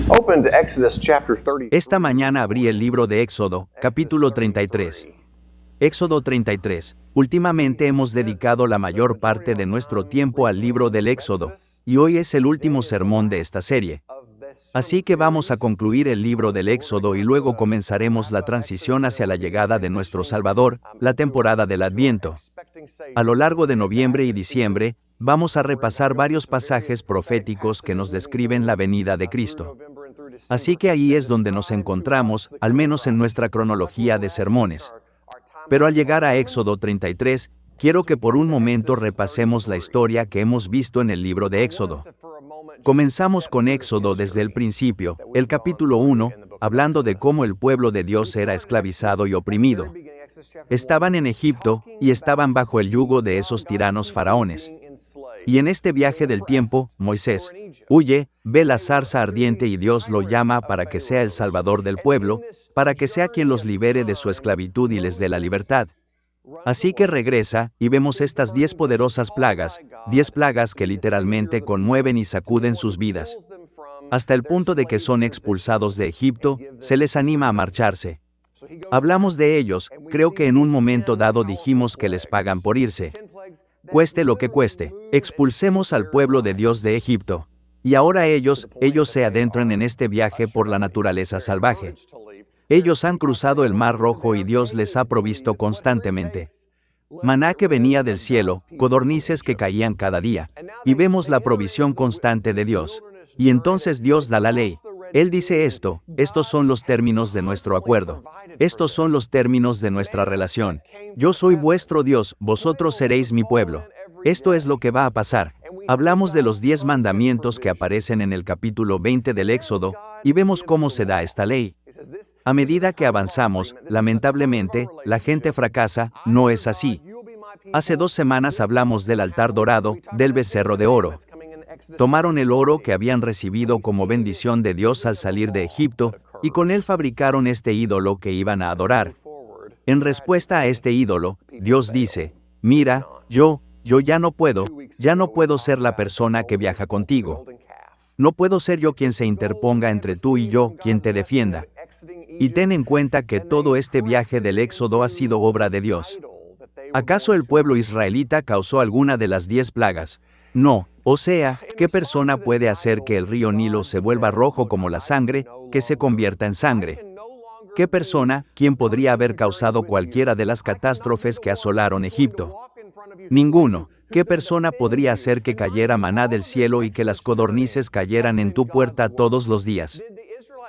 Open to Exodus chapter 30. Esta mañana abrí el libro de Éxodo, capítulo 33. Éxodo 33. Últimamente hemos dedicado la mayor parte de nuestro tiempo al libro del Éxodo, y hoy es el último sermón de esta serie. Así que vamos a concluir el libro del Éxodo y luego comenzaremos la transición hacia la llegada de nuestro Salvador, la temporada del Adviento. A lo largo de noviembre y diciembre, vamos a repasar varios pasajes proféticos que nos describen la venida de Cristo. Así que ahí es donde nos encontramos, al menos en nuestra cronología de sermones. Pero al llegar a Éxodo 33, quiero que por un momento repasemos la historia que hemos visto en el libro de Éxodo. Comenzamos con Éxodo desde el principio, el capítulo 1, hablando de cómo el pueblo de Dios era esclavizado y oprimido. Estaban en Egipto, y estaban bajo el yugo de esos tiranos faraones. Y en este viaje del tiempo, Moisés huye, ve la zarza ardiente y Dios lo llama para que sea el salvador del pueblo, para que sea quien los libere de su esclavitud y les dé la libertad. Así que regresa, y vemos estas 10 poderosas plagas, 10 plagas que literalmente conmueven y sacuden sus vidas. Hasta el punto de que son expulsados de Egipto, se les anima a marcharse. Hablamos de ellos, creo que en un momento dado dijimos que les pagan por irse. Cueste lo que cueste, expulsemos al pueblo de Dios de Egipto. Y ahora ellos se adentran en este viaje por la naturaleza salvaje. Ellos han cruzado el Mar Rojo y Dios les ha provisto constantemente. Maná que venía del cielo, codornices que caían cada día. Y vemos la provisión constante de Dios. Y entonces Dios da la ley. Él dice estos son los términos de nuestro acuerdo. Estos son los términos de nuestra relación. Yo soy vuestro Dios, vosotros seréis mi pueblo. Esto es lo que va a pasar. Hablamos de los 10 mandamientos que aparecen en el capítulo 20 del Éxodo, y vemos cómo se da esta ley. A medida que avanzamos, lamentablemente, la gente fracasa, no es así. Hace 2 semanas hablamos del altar dorado, del becerro de oro. Tomaron el oro que habían recibido como bendición de Dios al salir de Egipto, y con él fabricaron este ídolo que iban a adorar. En respuesta a este ídolo, Dios dice, mira, yo ya no puedo ser la persona que viaja contigo. No puedo ser yo quien se interponga entre tú y yo, quien te defienda. Y ten en cuenta que todo este viaje del Éxodo ha sido obra de Dios. ¿Acaso el pueblo israelita causó alguna de las 10 plagas? No, o sea, ¿qué persona puede hacer que el río Nilo se vuelva rojo como la sangre, que se convierta en sangre? ¿Qué persona, quién podría haber causado cualquiera de las catástrofes que asolaron Egipto? Ninguno. ¿Qué persona podría hacer que cayera maná del cielo y que las codornices cayeran en tu puerta todos los días?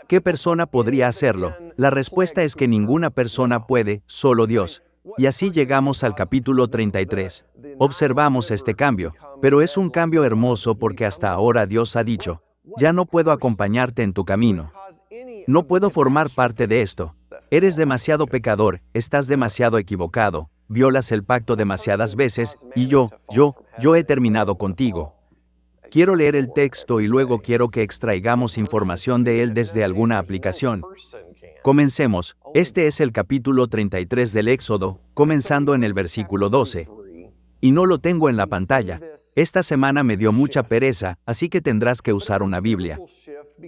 ¿Qué persona podría hacerlo? La respuesta es que ninguna persona puede, solo Dios. Y así llegamos al capítulo 33. Observamos este cambio, pero es un cambio hermoso porque hasta ahora Dios ha dicho, ya no puedo acompañarte en tu camino. No puedo formar parte de esto. Eres demasiado pecador, estás demasiado equivocado, violas el pacto demasiadas veces, y yo he terminado contigo. Quiero leer el texto y luego quiero que extraigamos información de él desde alguna aplicación. Comencemos. Este es el capítulo 33 del Éxodo, comenzando en el versículo 12. Y no lo tengo en la pantalla. Esta semana me dio mucha pereza, así que tendrás que usar una Biblia.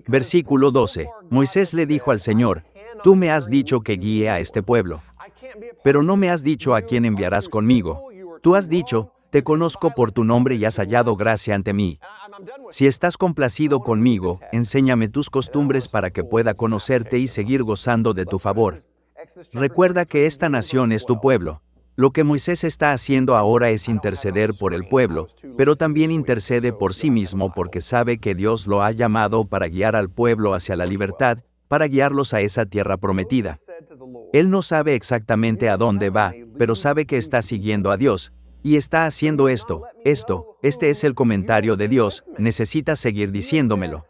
Versículo 12. Moisés le dijo al Señor, tú me has dicho que guíe a este pueblo. Pero no me has dicho a quién enviarás conmigo. Tú has dicho, te conozco por tu nombre y has hallado gracia ante mí. Si estás complacido conmigo, enséñame tus costumbres para que pueda conocerte y seguir gozando de tu favor. Recuerda que esta nación es tu pueblo. Lo que Moisés está haciendo ahora es interceder por el pueblo, pero también intercede por sí mismo porque sabe que Dios lo ha llamado para guiar al pueblo hacia la libertad, para guiarlos a esa tierra prometida. Él no sabe exactamente a dónde va, pero sabe que está siguiendo a Dios. Y está haciendo este es el comentario de Dios, necesitas seguir diciéndomelo.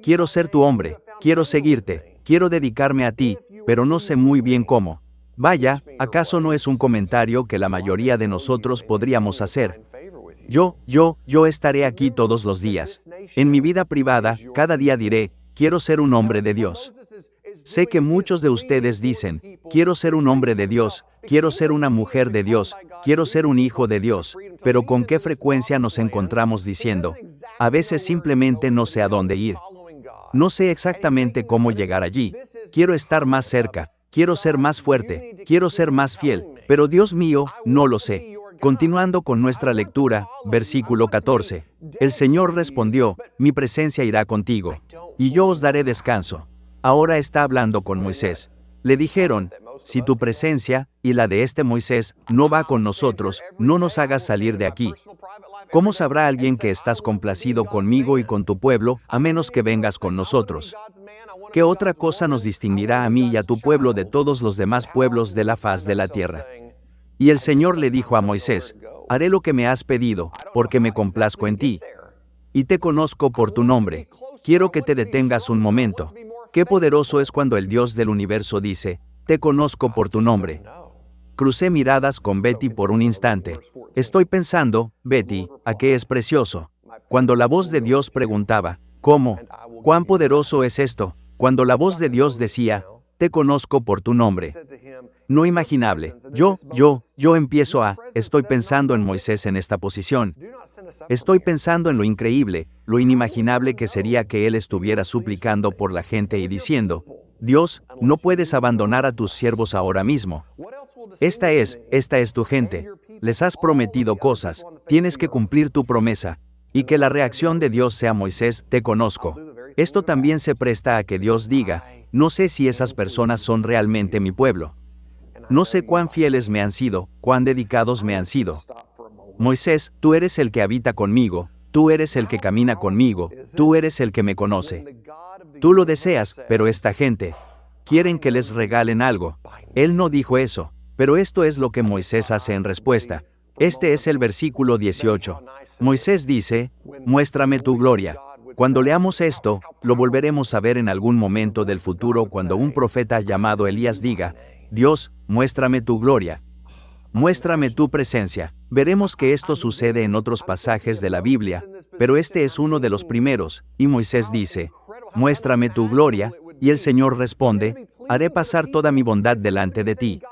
Quiero ser tu hombre, quiero seguirte, quiero dedicarme a ti, pero no sé muy bien cómo. Vaya, ¿acaso no es un comentario que la mayoría de nosotros podríamos hacer? Yo estaré aquí todos los días. En mi vida privada, cada día diré, quiero ser un hombre de Dios. Sé que muchos de ustedes dicen, quiero ser un hombre de Dios, quiero ser una mujer de Dios, quiero ser un hijo de Dios, pero ¿con qué frecuencia nos encontramos diciendo, a veces simplemente no sé a dónde ir? No sé exactamente cómo llegar allí. Quiero estar más cerca, quiero ser más fuerte, quiero ser más fiel, pero Dios mío, no lo sé. Continuando con nuestra lectura, versículo 14. El Señor respondió, mi presencia irá contigo, y yo os daré descanso. Ahora está hablando con Moisés. Le dijeron, si tu presencia, y la de este Moisés, no va con nosotros, no nos hagas salir de aquí. ¿Cómo sabrá alguien que estás complacido conmigo y con tu pueblo, a menos que vengas con nosotros? ¿Qué otra cosa nos distinguirá a mí y a tu pueblo de todos los demás pueblos de la faz de la tierra? Y el Señor le dijo a Moisés, haré lo que me has pedido, porque me complazco en ti. Y te conozco por tu nombre. Quiero que te detengas un momento. Qué poderoso es cuando el Dios del universo dice, te conozco por tu nombre. Crucé miradas con Betty por un instante. Estoy pensando, Betty, ¿a qué es precioso? Cuando la voz de Dios preguntaba, ¿cómo? ¿Cuán poderoso es esto? Cuando la voz de Dios decía, te conozco por tu nombre. No imaginable. Yo empiezo estoy pensando en Moisés en esta posición. Estoy pensando en lo increíble, lo inimaginable que sería que él estuviera suplicando por la gente y diciendo, Dios, no puedes abandonar a tus siervos ahora mismo. Esta es tu gente. Les has prometido cosas, tienes que cumplir tu promesa. Y que la reacción de Dios sea Moisés, te conozco. Esto también se presta a que Dios diga, no sé si esas personas son realmente mi pueblo. No sé cuán fieles me han sido, cuán dedicados me han sido. Moisés, tú eres el que habita conmigo, tú eres el que camina conmigo, tú eres el que me conoce. Tú lo deseas, pero esta gente, quieren que les regalen algo. Él no dijo eso, pero esto es lo que Moisés hace en respuesta. Este es el versículo 18. Moisés dice, muéstrame tu gloria. Cuando leamos esto, lo volveremos a ver en algún momento del futuro cuando un profeta llamado Elías diga, Dios, muéstrame tu gloria. Muéstrame tu presencia. Veremos que esto sucede en otros pasajes de la Biblia, pero este es uno de los primeros, y Moisés dice, muéstrame tu gloria, y el Señor responde, haré pasar toda mi bondad delante de ti.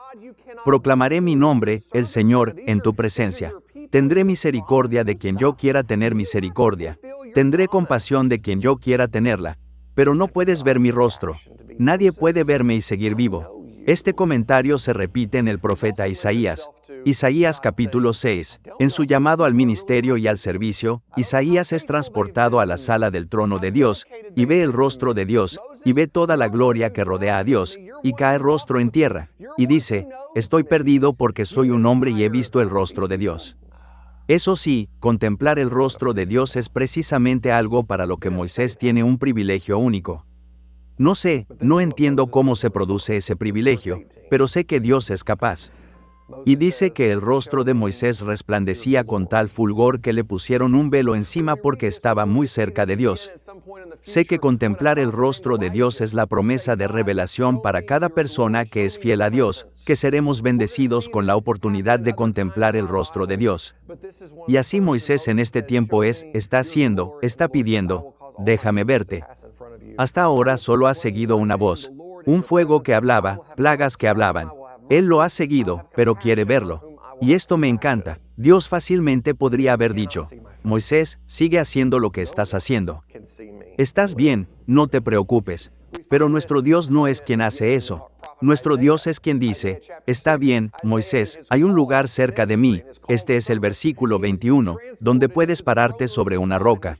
Proclamaré mi nombre, el Señor, en tu presencia. Tendré misericordia de quien yo quiera tener misericordia. Tendré compasión de quien yo quiera tenerla. Pero no puedes ver mi rostro. Nadie puede verme y seguir vivo. Este comentario se repite en el profeta Isaías. Isaías capítulo 6. En su llamado al ministerio y al servicio, Isaías es transportado a la sala del trono de Dios, y ve el rostro de Dios, y ve toda la gloria que rodea a Dios, y cae rostro en tierra, y dice, estoy perdido porque soy un hombre y he visto el rostro de Dios. Eso sí, contemplar el rostro de Dios es precisamente algo para lo que Moisés tiene un privilegio único. No sé, no entiendo cómo se produce ese privilegio, pero sé que Dios es capaz. Y dice que el rostro de Moisés resplandecía con tal fulgor que le pusieron un velo encima porque estaba muy cerca de Dios. Sé que contemplar el rostro de Dios es la promesa de revelación para cada persona que es fiel a Dios, que seremos bendecidos con la oportunidad de contemplar el rostro de Dios. Y así Moisés en este tiempo está pidiendo, déjame verte. Hasta ahora solo ha seguido una voz, un fuego que hablaba, plagas que hablaban. Él lo ha seguido, pero quiere verlo. Y esto me encanta. Dios fácilmente podría haber dicho, Moisés, sigue haciendo lo que estás haciendo. Estás bien, no te preocupes. Pero nuestro Dios no es quien hace eso. Nuestro Dios es quien dice, está bien, Moisés, hay un lugar cerca de mí, este es el versículo 21, donde puedes pararte sobre una roca.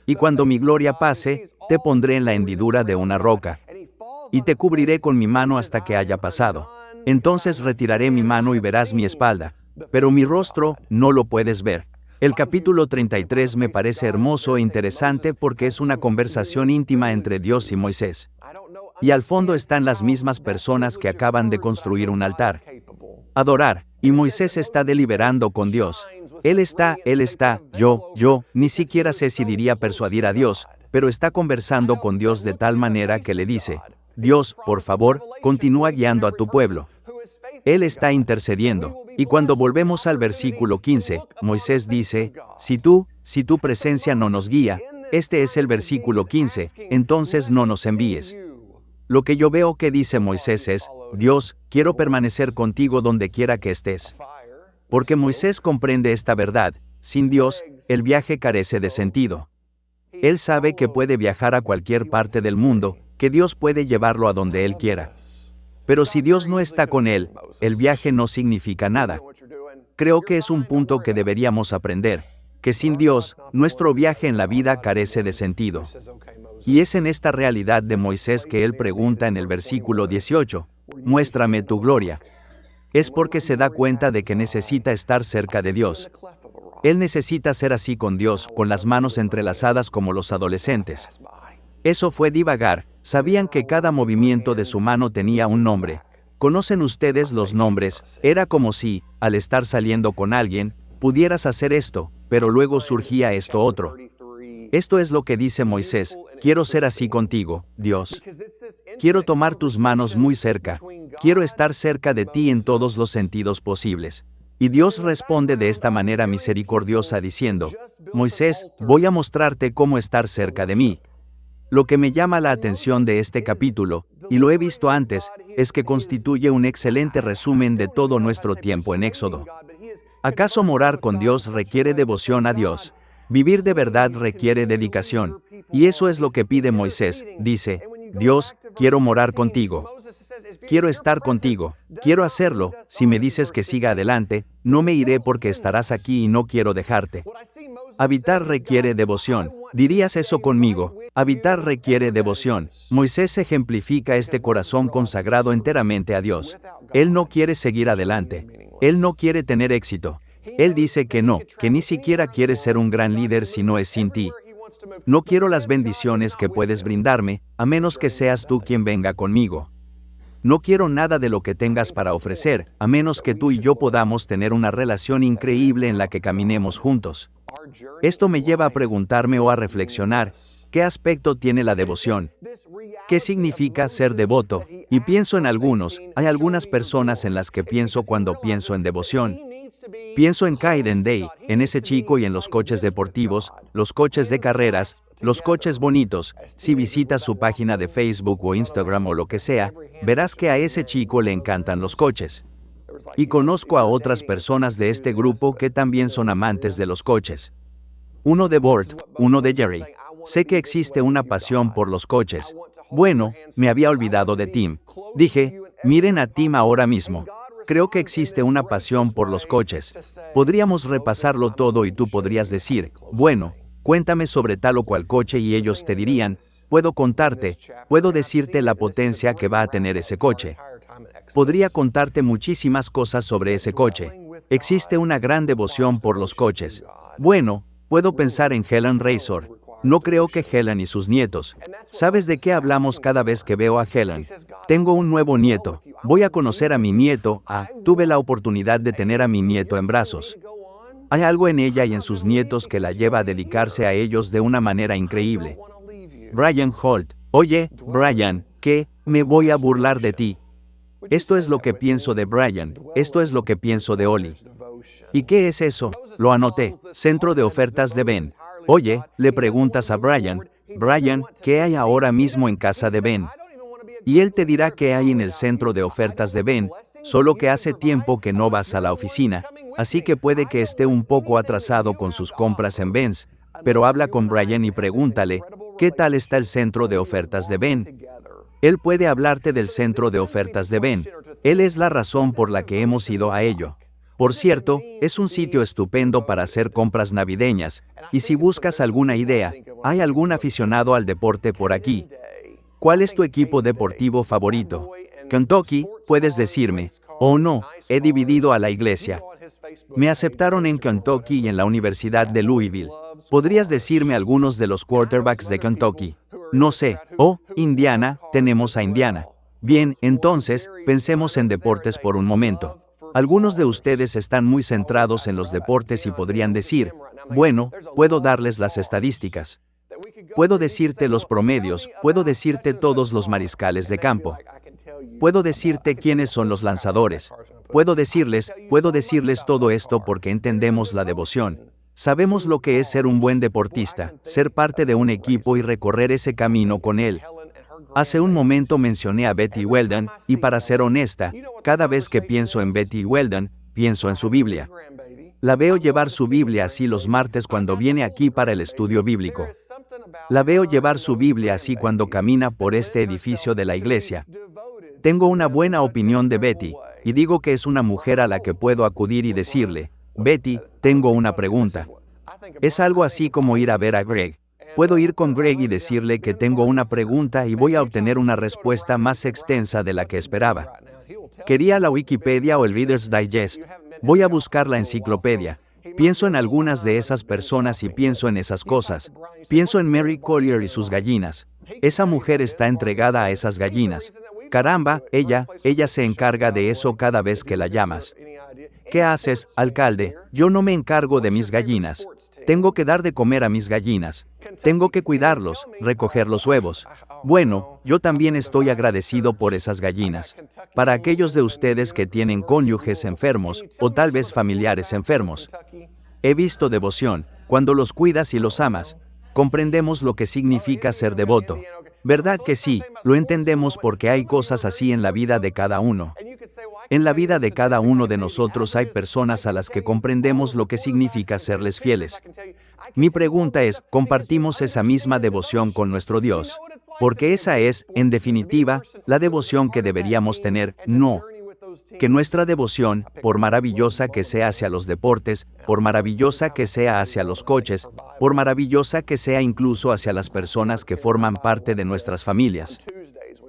Y cuando mi gloria pase, te pondré en la hendidura de una roca. Y te cubriré con mi mano hasta que haya pasado. Entonces retiraré mi mano y verás mi espalda, pero mi rostro no lo puedes ver. El capítulo 33 me parece hermoso e interesante porque es una conversación íntima entre Dios y Moisés. Y al fondo están las mismas personas que acaban de construir un altar. Adorar, y Moisés está deliberando con Dios. Yo, ni siquiera sé si diría persuadir a Dios, pero está conversando con Dios de tal manera que le dice, Dios, por favor, continúa guiando a tu pueblo. Él está intercediendo. Y cuando volvemos al versículo 15, Moisés dice, si tu presencia no nos guía, este es el versículo 15, entonces no nos envíes. Lo que yo veo que dice Moisés es, Dios, quiero permanecer contigo donde quiera que estés. Porque Moisés comprende esta verdad, sin Dios, el viaje carece de sentido. Él sabe que puede viajar a cualquier parte del mundo, que Dios puede llevarlo a donde Él quiera. Pero si Dios no está con él, el viaje no significa nada. Creo que es un punto que deberíamos aprender, que sin Dios, nuestro viaje en la vida carece de sentido. Y es en esta realidad de Moisés que él pregunta en el versículo 18, muéstrame tu gloria. Es porque se da cuenta de que necesita estar cerca de Dios. Él necesita ser así con Dios, con las manos entrelazadas como los adolescentes. Eso fue divagar, sabían que cada movimiento de su mano tenía un nombre. ¿Conocen ustedes los nombres? Era como si, al estar saliendo con alguien, pudieras hacer esto, pero luego surgía esto otro. Esto es lo que dice Moisés, quiero ser así contigo, Dios. Quiero tomar tus manos muy cerca, quiero estar cerca de ti en todos los sentidos posibles. Y Dios responde de esta manera misericordiosa diciendo, Moisés, voy a mostrarte cómo estar cerca de mí. Lo que me llama la atención de este capítulo, y lo he visto antes, es que constituye un excelente resumen de todo nuestro tiempo en Éxodo. ¿Acaso morar con Dios requiere devoción a Dios? Vivir de verdad requiere dedicación. Y eso es lo que pide Moisés, dice, Dios, quiero morar contigo. Quiero estar contigo, quiero hacerlo, si me dices que siga adelante, no me iré porque estarás aquí y no quiero dejarte. Habitar requiere devoción. ¿Dirías eso conmigo? Habitar requiere devoción. Moisés ejemplifica este corazón consagrado enteramente a Dios. Él no quiere seguir adelante. Él no quiere tener éxito. Él dice que no, que ni siquiera quiere ser un gran líder si no es sin ti. No quiero las bendiciones que puedes brindarme, a menos que seas tú quien venga conmigo. No quiero nada de lo que tengas para ofrecer, a menos que tú y yo podamos tener una relación increíble en la que caminemos juntos. Esto me lleva a preguntarme o a reflexionar, ¿qué aspecto tiene la devoción? ¿Qué significa ser devoto? Y pienso en algunos, hay algunas personas en las que pienso cuando pienso en devoción. Pienso en Kaiden Day, en ese chico y en los coches deportivos, los coches de carreras, los coches bonitos. Si visitas su página de Facebook o Instagram o lo que sea, verás que a ese chico le encantan los coches. Y conozco a otras personas de este grupo que también son amantes de los coches. Uno de Bort, uno de Jerry. Sé que existe una pasión por los coches. Bueno, me había olvidado de Tim. Dije, miren a Tim ahora mismo. Creo que existe una pasión por los coches. Podríamos repasarlo todo y tú podrías decir, bueno, cuéntame sobre tal o cual coche y ellos te dirían, puedo contarte, puedo decirte la potencia que va a tener ese coche. Podría contarte muchísimas cosas sobre ese coche. Existe una gran devoción por los coches. Bueno, puedo pensar en Helen Razor. No creo que Helen y sus nietos. ¿Sabes de qué hablamos cada vez que veo a Helen? Tengo un nuevo nieto. Voy a conocer a mi nieto. Tuve la oportunidad de tener a mi nieto en brazos. Hay algo en ella y en sus nietos que la lleva a dedicarse a ellos de una manera increíble. Brian Holt. Oye, Brian, ¿qué? Me voy a burlar de ti. Esto es lo que pienso de Brian. Esto es lo que pienso de Oli. ¿Y qué es eso? Lo anoté. Centro de ofertas de Ben. Oye, le preguntas a Brian, Brian, ¿qué hay ahora mismo en casa de Ben? Y él te dirá qué hay en el centro de ofertas de Ben, solo que hace tiempo que no vas a la oficina, así que puede que esté un poco atrasado con sus compras en Ben's, pero habla con Brian y pregúntale, ¿qué tal está el centro de ofertas de Ben? Él puede hablarte del centro de ofertas de Ben. Él es la razón por la que hemos ido a ello. Por cierto, es un sitio estupendo para hacer compras navideñas, y si buscas alguna idea, ¿hay algún aficionado al deporte por aquí? ¿Cuál es tu equipo deportivo favorito? Kentucky, puedes decirme, oh no, he dividido a la iglesia. Me aceptaron en Kentucky y en la Universidad de Louisville. ¿Podrías decirme algunos de los quarterbacks de Kentucky? No sé, Indiana, tenemos a Indiana. Bien, entonces, pensemos en deportes por un momento. Algunos de ustedes están muy centrados en los deportes y podrían decir, bueno, puedo darles las estadísticas. Puedo decirte los promedios, puedo decirte todos los mariscales de campo. Puedo decirte quiénes son los lanzadores. Puedo decirles todo esto porque entendemos la devoción. Sabemos lo que es ser un buen deportista, ser parte de un equipo y recorrer ese camino con él. Hace un momento mencioné a Betty Weldon, y para ser honesta, cada vez que pienso en Betty Weldon, pienso en su Biblia. La veo llevar su Biblia así los martes cuando viene aquí para el estudio bíblico. La veo llevar su Biblia así cuando camina por este edificio de la iglesia. Tengo una buena opinión de Betty, y digo que es una mujer a la que puedo acudir y decirle, Betty, tengo una pregunta. Es algo así como ir a ver a Greg. Puedo ir con Greg y decirle que tengo una pregunta y voy a obtener una respuesta más extensa de la que esperaba. Quería la Wikipedia o el Reader's Digest. Voy a buscar la enciclopedia. Pienso en algunas de esas personas y pienso en esas cosas. Pienso en Mary Collier y sus gallinas. Esa mujer está entregada a esas gallinas. Caramba, ella se encarga de eso cada vez que la llamas. ¿Qué haces, alcalde? Yo no me encargo de mis gallinas. Tengo que dar de comer a mis gallinas. Tengo que cuidarlos, recoger los huevos. Bueno, yo también estoy agradecido por esas gallinas. Para aquellos de ustedes que tienen cónyuges enfermos, o tal vez familiares enfermos. He visto devoción, cuando los cuidas y los amas. Comprendemos lo que significa ser devoto. ¿Verdad que sí? Lo entendemos porque hay cosas así en la vida de cada uno. En la vida de cada uno de nosotros hay personas a las que comprendemos lo que significa serles fieles. Mi pregunta es, ¿compartimos esa misma devoción con nuestro Dios? Porque esa es, en definitiva, la devoción que deberíamos tener, no. Que nuestra devoción, por maravillosa que sea hacia los deportes, por maravillosa que sea hacia los coches, por maravillosa que sea incluso hacia las personas que forman parte de nuestras familias.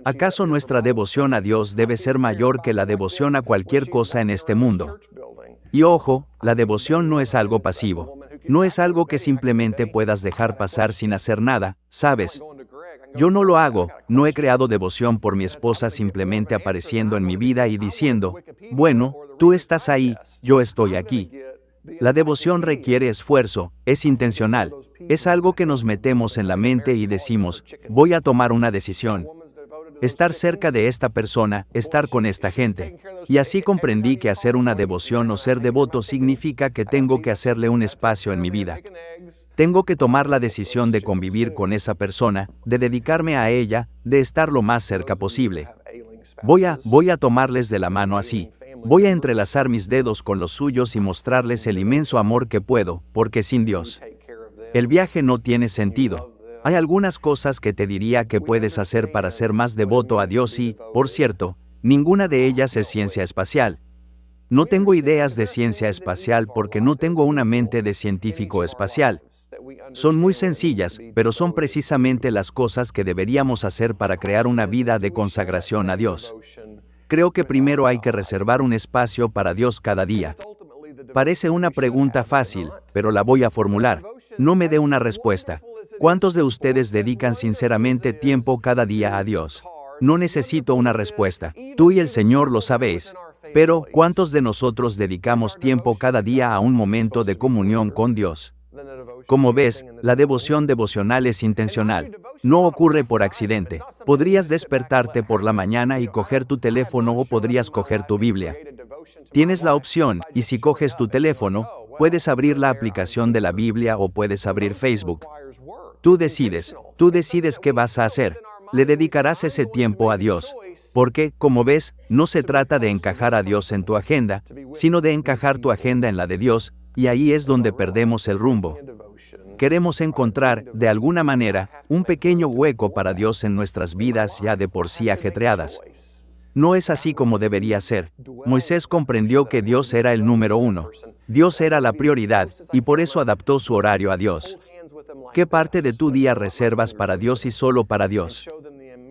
¿Acaso nuestra devoción a Dios debe ser mayor que la devoción a cualquier cosa en este mundo? Y ojo, la devoción no es algo pasivo. No es algo que simplemente puedas dejar pasar sin hacer nada, ¿sabes? Yo no lo hago, no he creado devoción por mi esposa simplemente apareciendo en mi vida y diciendo, bueno, tú estás ahí, yo estoy aquí. La devoción requiere esfuerzo, es intencional, es algo que nos metemos en la mente y decimos, voy a tomar una decisión. Estar cerca de esta persona, estar con esta gente. Y así comprendí que hacer una devoción o ser devoto significa que tengo que hacerle un espacio en mi vida. Tengo que tomar la decisión de convivir con esa persona, de dedicarme a ella, de estar lo más cerca posible. Voy a tomarles de la mano así. Voy a entrelazar mis dedos con los suyos y mostrarles el inmenso amor que puedo, porque sin Dios, el viaje no tiene sentido. Hay algunas cosas que te diría que puedes hacer para ser más devoto a Dios y, por cierto, ninguna de ellas es ciencia espacial. No tengo ideas de ciencia espacial porque no tengo una mente de científico espacial. Son muy sencillas, pero son precisamente las cosas que deberíamos hacer para crear una vida de consagración a Dios. Creo que primero hay que reservar un espacio para Dios cada día. Parece una pregunta fácil, pero la voy a formular. No me dé una respuesta. ¿Cuántos de ustedes dedican sinceramente tiempo cada día a Dios? No necesito una respuesta. Tú y el Señor lo sabéis. Pero, ¿cuántos de nosotros dedicamos tiempo cada día a un momento de comunión con Dios? Como ves, la devoción devocional es intencional. No ocurre por accidente. Podrías despertarte por la mañana y coger tu teléfono o podrías coger tu Biblia. Tienes la opción, y si coges tu teléfono, puedes abrir la aplicación de la Biblia o puedes abrir Facebook. Tú decides qué vas a hacer. Le dedicarás ese tiempo a Dios. Porque, como ves, no se trata de encajar a Dios en tu agenda, sino de encajar tu agenda en la de Dios, y ahí es donde perdemos el rumbo. Queremos encontrar, de alguna manera, un pequeño hueco para Dios en nuestras vidas ya de por sí ajetreadas. No es así como debería ser. Moisés comprendió que Dios era el número uno. Dios era la prioridad, y por eso adaptó su horario a Dios. ¿Qué parte de tu día reservas para Dios y solo para Dios?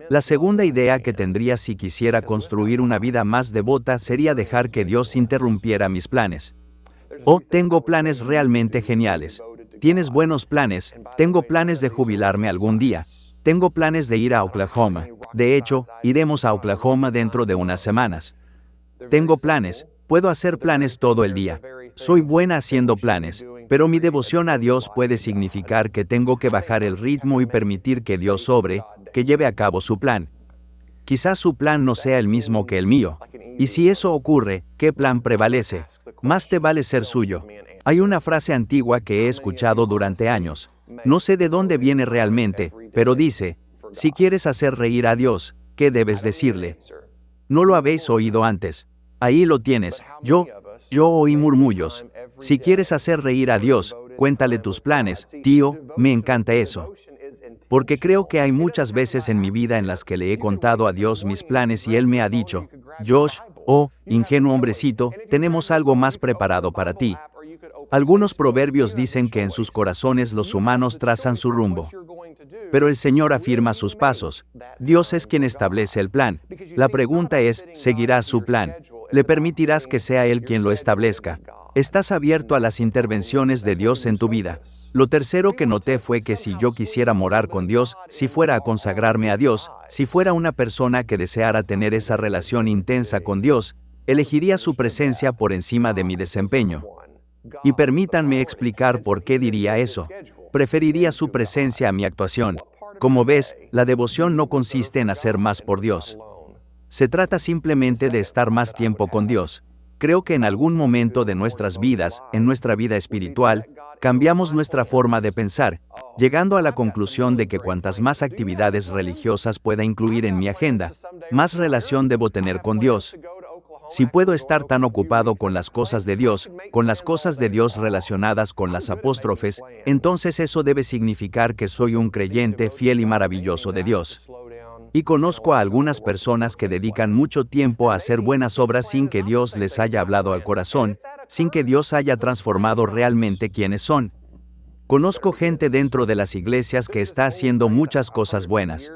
La segunda idea que tendría si quisiera construir una vida más devota sería dejar que Dios interrumpiera mis planes. Tengo planes realmente geniales. ¿Tienes buenos planes? Tengo planes de jubilarme algún día. Tengo planes de ir a Oklahoma. De hecho, iremos a Oklahoma dentro de unas semanas. Tengo planes. Puedo hacer planes todo el día. Soy buena haciendo planes, pero mi devoción a Dios puede significar que tengo que bajar el ritmo y permitir que Dios obre, que lleve a cabo su plan. Quizás su plan no sea el mismo que el mío. Y si eso ocurre, ¿qué plan prevalece? Más te vale ser suyo. Hay una frase antigua que he escuchado durante años. No sé de dónde viene realmente, pero dice, si quieres hacer reír a Dios, ¿qué debes decirle? No lo habéis oído antes. Ahí lo tienes. Yo oí murmullos. Si quieres hacer reír a Dios, cuéntale tus planes, tío, me encanta eso. Porque creo que hay muchas veces en mi vida en las que le he contado a Dios mis planes y Él me ha dicho, Josh, oh, ingenuo hombrecito, tenemos algo más preparado para ti. Algunos proverbios dicen que en sus corazones los humanos trazan su rumbo. Pero el Señor afirma sus pasos. Dios es quien establece el plan. La pregunta es, ¿seguirás su plan? ¿Le permitirás que sea Él quien lo establezca? ¿Estás abierto a las intervenciones de Dios en tu vida? Lo tercero que noté fue que si yo quisiera morar con Dios, si fuera a consagrarme a Dios, si fuera una persona que deseara tener esa relación intensa con Dios, elegiría su presencia por encima de mi desempeño. Y permítanme explicar por qué diría eso. Preferiría su presencia a mi actuación. Como ves, la devoción no consiste en hacer más por Dios. Se trata simplemente de estar más tiempo con Dios. Creo que en algún momento de nuestras vidas, en nuestra vida espiritual, cambiamos nuestra forma de pensar, llegando a la conclusión de que cuantas más actividades religiosas pueda incluir en mi agenda, más relación debo tener con Dios. Si puedo estar tan ocupado con las cosas de Dios relacionadas con las apóstrofes, entonces eso debe significar que soy un creyente fiel y maravilloso de Dios. Y conozco a algunas personas que dedican mucho tiempo a hacer buenas obras sin que Dios les haya hablado al corazón, sin que Dios haya transformado realmente quienes son. Conozco gente dentro de las iglesias que está haciendo muchas cosas buenas.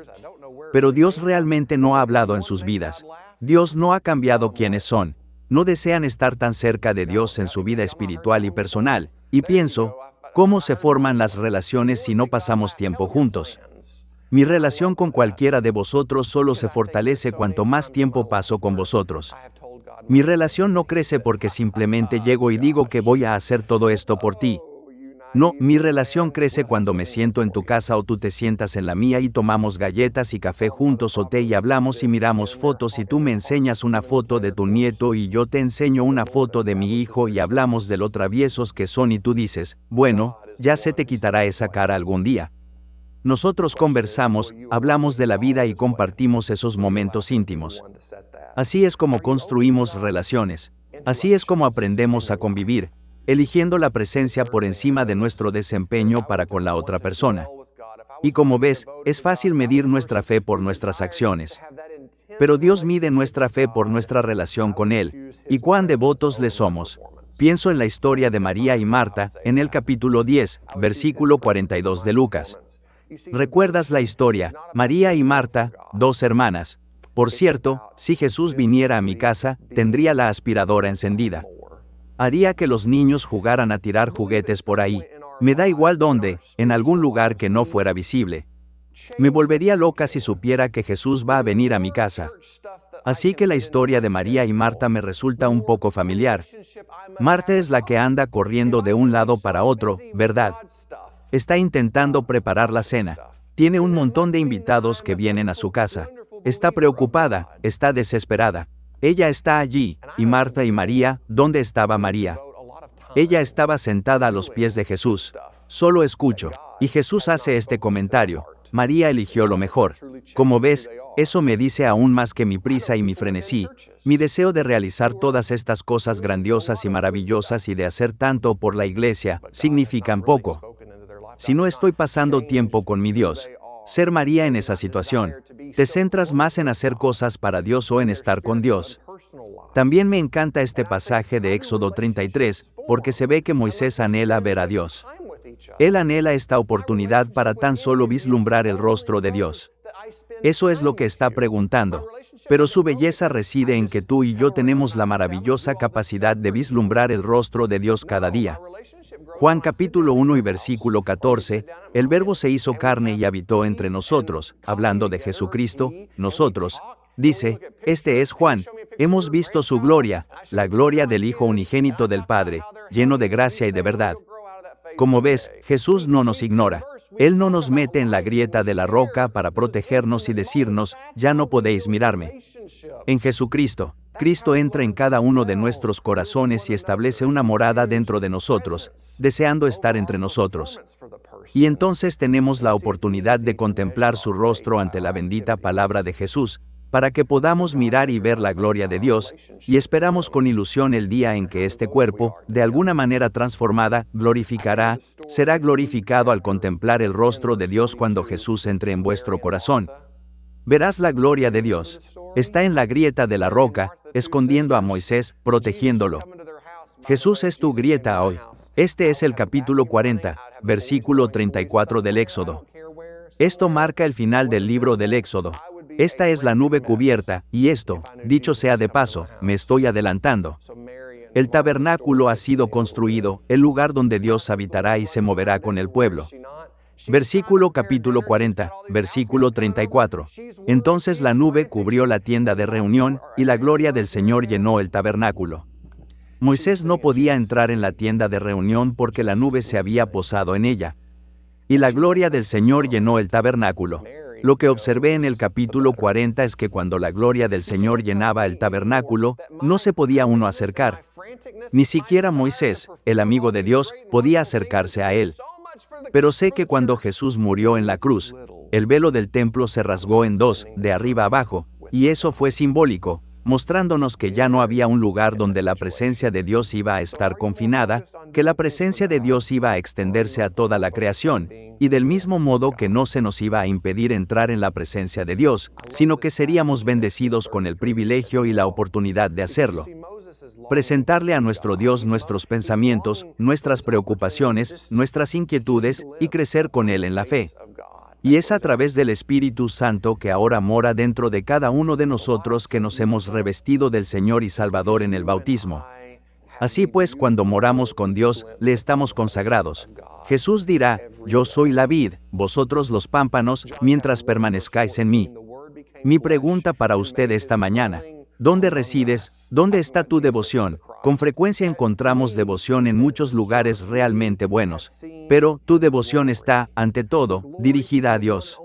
Pero Dios realmente no ha hablado en sus vidas. Dios no ha cambiado quienes son. No desean estar tan cerca de Dios en su vida espiritual y personal. Y pienso, ¿cómo se forman las relaciones si no pasamos tiempo juntos? Mi relación con cualquiera de vosotros solo se fortalece cuanto más tiempo paso con vosotros. Mi relación no crece porque simplemente llego y digo que voy a hacer todo esto por ti. No, mi relación crece cuando me siento en tu casa o tú te sientas en la mía y tomamos galletas y café juntos o té y hablamos y miramos fotos y tú me enseñas una foto de tu nieto y yo te enseño una foto de mi hijo y hablamos de lo traviesos que son y tú dices, bueno, ya se te quitará esa cara algún día. Nosotros conversamos, hablamos de la vida y compartimos esos momentos íntimos. Así es como construimos relaciones. Así es como aprendemos a convivir, eligiendo la presencia por encima de nuestro desempeño para con la otra persona. Y como ves, es fácil medir nuestra fe por nuestras acciones. Pero Dios mide nuestra fe por nuestra relación con Él, y cuán devotos le somos. Pienso en la historia de María y Marta, en el capítulo 10, versículo 42 de Lucas. ¿Recuerdas la historia? María y Marta, dos hermanas. Por cierto, si Jesús viniera a mi casa, tendría la aspiradora encendida. Haría que los niños jugaran a tirar juguetes por ahí. Me da igual dónde, en algún lugar que no fuera visible. Me volvería loca si supiera que Jesús va a venir a mi casa. Así que la historia de María y Marta me resulta un poco familiar. Marta es la que anda corriendo de un lado para otro, ¿verdad? Está intentando preparar la cena. Tiene un montón de invitados que vienen a su casa. Está preocupada, está desesperada. Ella está allí, y Marta y María, ¿dónde estaba María? Ella estaba sentada a los pies de Jesús. Solo escucho. Y Jesús hace este comentario. María eligió lo mejor. Como ves, eso me dice aún más que mi prisa y mi frenesí, mi deseo de realizar todas estas cosas grandiosas y maravillosas y de hacer tanto por la iglesia, significan poco. Si no estoy pasando tiempo con mi Dios, ser María en esa situación, ¿te centras más en hacer cosas para Dios o en estar con Dios? También me encanta este pasaje de Éxodo 33, porque se ve que Moisés anhela ver a Dios. Él anhela esta oportunidad para tan solo vislumbrar el rostro de Dios. Eso es lo que está preguntando. Pero su belleza reside en que tú y yo tenemos la maravillosa capacidad de vislumbrar el rostro de Dios cada día. Juan capítulo 1 y versículo 14, el Verbo se hizo carne y habitó entre nosotros, hablando de Jesucristo, nosotros. Dice, este es Juan, hemos visto su gloria, la gloria del Hijo unigénito del Padre, lleno de gracia y de verdad. Como ves, Jesús no nos ignora. Él no nos mete en la grieta de la roca para protegernos y decirnos, ya no podéis mirarme. En Jesucristo, Cristo entra en cada uno de nuestros corazones y establece una morada dentro de nosotros, deseando estar entre nosotros. Y entonces tenemos la oportunidad de contemplar su rostro ante la bendita palabra de Jesús, para que podamos mirar y ver la gloria de Dios, y esperamos con ilusión el día en que este cuerpo, de alguna manera transformada, será glorificado al contemplar el rostro de Dios cuando Jesús entre en vuestro corazón. Verás la gloria de Dios. Está en la grieta de la roca, escondiendo a Moisés, protegiéndolo. Jesús es tu grieta hoy. Este es el capítulo 40, versículo 34 del Éxodo. Esto marca el final del libro del Éxodo. Esta es la nube cubierta, y esto, dicho sea de paso, me estoy adelantando. El tabernáculo ha sido construido, el lugar donde Dios habitará y se moverá con el pueblo. Versículo capítulo 40, versículo 34. Entonces la nube cubrió la tienda de reunión, y la gloria del Señor llenó el tabernáculo. Moisés no podía entrar en la tienda de reunión porque la nube se había posado en ella. Y la gloria del Señor llenó el tabernáculo. Lo que observé en el capítulo 40 es que cuando la gloria del Señor llenaba el tabernáculo, no se podía uno acercar. Ni siquiera Moisés, el amigo de Dios, podía acercarse a él. Pero sé que cuando Jesús murió en la cruz, el velo del templo se rasgó en dos, de arriba abajo, y eso fue simbólico, mostrándonos que ya no había un lugar donde la presencia de Dios iba a estar confinada, que la presencia de Dios iba a extenderse a toda la creación, y del mismo modo que no se nos iba a impedir entrar en la presencia de Dios, sino que seríamos bendecidos con el privilegio y la oportunidad de hacerlo. Presentarle a nuestro Dios nuestros pensamientos, nuestras preocupaciones, nuestras inquietudes, y crecer con Él en la fe. Y es a través del Espíritu Santo que ahora mora dentro de cada uno de nosotros que nos hemos revestido del Señor y Salvador en el bautismo. Así pues, cuando moramos con Dios, le estamos consagrados. Jesús dirá, yo soy la vid, vosotros los pámpanos, mientras permanezcáis en mí. Mi pregunta para usted esta mañana: ¿dónde resides? ¿Dónde está tu devoción? Con frecuencia encontramos devoción en muchos lugares realmente buenos. Pero, tu devoción está, ante todo, dirigida a Dios.